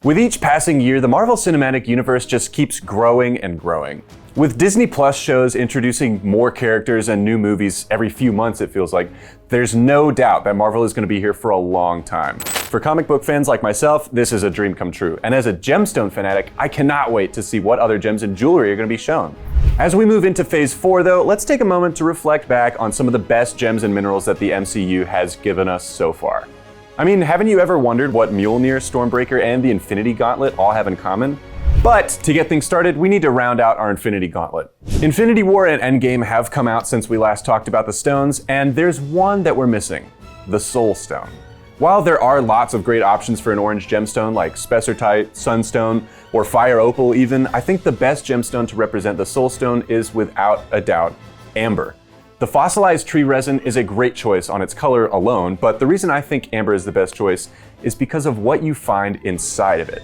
With each passing year, the Marvel Cinematic Universe just keeps growing and growing. With Disney Plus shows introducing more characters and new movies every few months, it feels like, there's no doubt that Marvel is going to be here for a long time. For comic book fans like myself, this is a dream come true. And as a gemstone fanatic, I cannot wait to see what other gems and jewelry are going to be shown. As we move into Phase 4 though, let's take a moment to reflect back on some of the best gems and minerals that the MCU has given us so far. I mean, haven't you ever wondered what Mjolnir, Stormbreaker, and the Infinity Gauntlet all have in common? But to get things started, we need to round out our Infinity Gauntlet. Infinity War and Endgame have come out since we last talked about the stones, and there's one that we're missing, the Soul Stone. While there are lots of great options for an orange gemstone like Spessartite, Sunstone, or Fire Opal even, I think the best gemstone to represent the Soul Stone is without a doubt amber. The fossilized tree resin is a great choice on its color alone, but the reason I think amber is the best choice is because of what you find inside of it.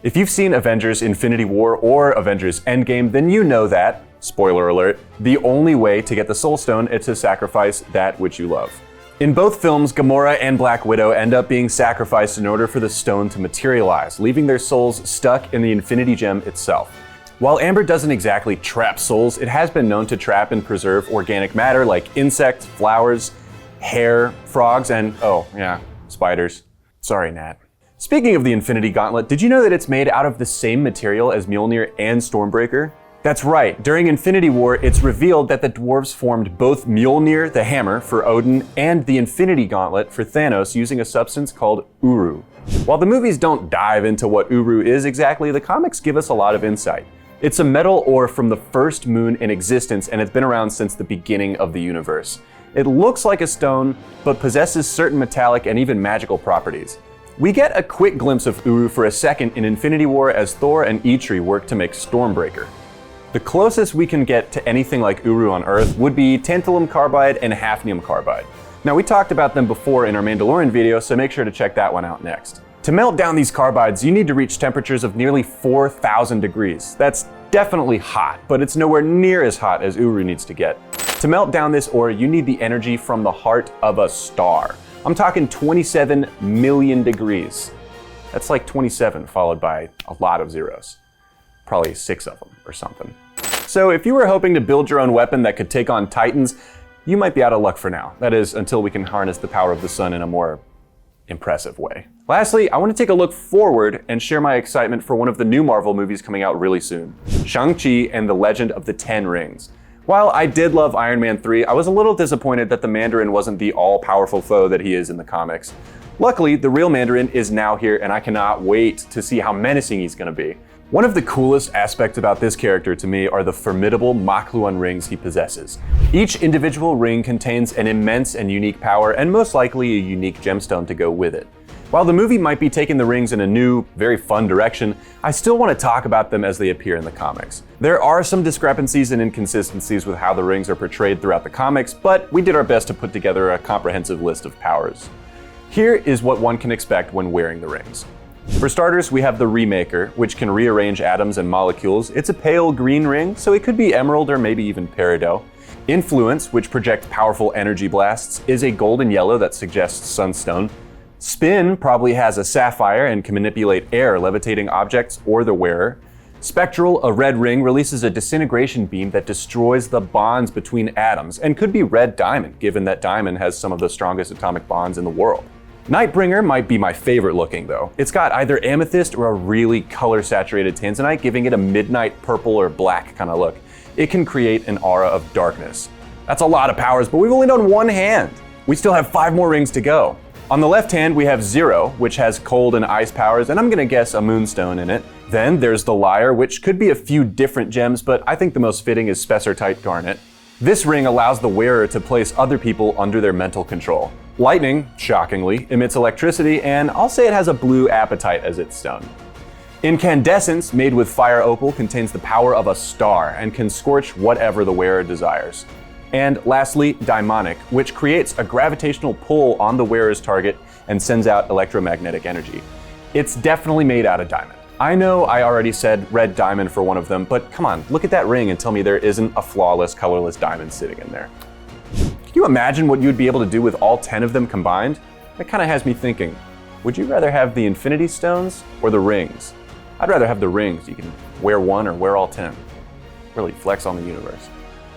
If you've seen Avengers Infinity War or Avengers Endgame, then you know that, spoiler alert, the only way to get the Soul Stone is to sacrifice that which you love. In both films, Gamora and Black Widow end up being sacrificed in order for the stone to materialize, leaving their souls stuck in the Infinity Gem itself. While amber doesn't exactly trap souls, it has been known to trap and preserve organic matter like insects, flowers, hair, frogs, and oh yeah, spiders. Sorry, Nat. Speaking of the Infinity Gauntlet, did you know that it's made out of the same material as Mjolnir and Stormbreaker? That's right, during Infinity War, it's revealed that the dwarves formed both Mjolnir, the hammer, for Odin, and the Infinity Gauntlet for Thanos using a substance called Uru. While the movies don't dive into what Uru is exactly, the comics give us a lot of insight. It's a metal ore from the first moon in existence, and it's been around since the beginning of the universe. It looks like a stone, but possesses certain metallic and even magical properties. We get a quick glimpse of Uru for a second in Infinity War as Thor and Eitri work to make Stormbreaker. The closest we can get to anything like Uru on Earth would be tantalum carbide and hafnium carbide. Now, we talked about them before in our Mandalorian video, so make sure to check that one out next. To melt down these carbides, you need to reach temperatures of nearly 4,000 degrees. That's definitely hot, but it's nowhere near as hot as Uru needs to get. To melt down this ore, you need the energy from the heart of a star. I'm talking 27 million degrees. That's like 27 followed by a lot of zeros. Probably 6 of them or something. So if you were hoping to build your own weapon that could take on Titans, you might be out of luck for now. That is, until we can harness the power of the sun in a more impressive way. Lastly, I want to take a look forward and share my excitement for one of the new Marvel movies coming out really soon, Shang Chi and the Legend of the Ten Rings. While I did love Iron Man 3, I was a little disappointed that the Mandarin wasn't the all-powerful foe that he is in the comics. Luckily, the real Mandarin is now here, and I cannot wait to see how menacing he's going to be. One of the coolest aspects about this character to me are the formidable Makluan rings he possesses. Each individual ring contains an immense and unique power, and most likely a unique gemstone to go with it. While the movie might be taking the rings in a new, very fun direction, I still want to talk about them as they appear in the comics. There are some discrepancies and inconsistencies with how the rings are portrayed throughout the comics, but we did our best to put together a comprehensive list of powers. Here is what one can expect when wearing the rings. For starters, we have the Remaker, which can rearrange atoms and molecules. It's a pale green ring, so it could be emerald or maybe even peridot. Influence, which projects powerful energy blasts, is a golden yellow that suggests sunstone. Spin probably has a sapphire and can manipulate air, levitating objects or the wearer. Spectral, a red ring, releases a disintegration beam that destroys the bonds between atoms and could be red diamond, given that diamond has some of the strongest atomic bonds in the world. Nightbringer might be my favorite looking though. It's got either amethyst or a really color-saturated tanzanite, giving it a midnight purple or black kind of look. It can create an aura of darkness. That's a lot of powers, but we've only done one hand. We still have 5 more rings to go. On the left hand, we have Zero, which has cold and ice powers, and I'm gonna guess a moonstone in it. Then there's the Lyre, which could be a few different gems, but I think the most fitting is Spessartite Garnet. This ring allows the wearer to place other people under their mental control. Lightning, shockingly, emits electricity, and I'll say it has a blue apatite as its stone. Incandescence, made with Fire Opal, contains the power of a star and can scorch whatever the wearer desires. And lastly, Daimonic, which creates a gravitational pull on the wearer's target and sends out electromagnetic energy. It's definitely made out of diamond. I know I already said red diamond for one of them, but come on, look at that ring and tell me there isn't a flawless, colorless diamond sitting in there. Can you imagine what you'd be able to do with all 10 of them combined? That kind of has me thinking, Would you rather have the Infinity Stones or the rings? I'd rather have the rings. You can wear one or wear all 10. Really flex on the universe.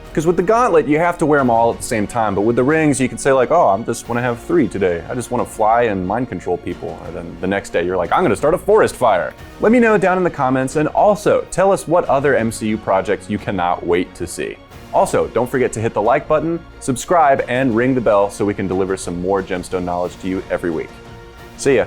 Because with the gauntlet, you have to wear them all at the same time, but with the rings, you can say like, oh, I just want to have 3 today. I just want to fly and mind control people. And then the next day, you're like, I'm going to start a forest fire. Let me know down in the comments, and also tell us what other MCU projects you cannot wait to see. Also, don't forget to hit the like button, subscribe, and ring the bell so we can deliver some more gemstone knowledge to you every week. See ya.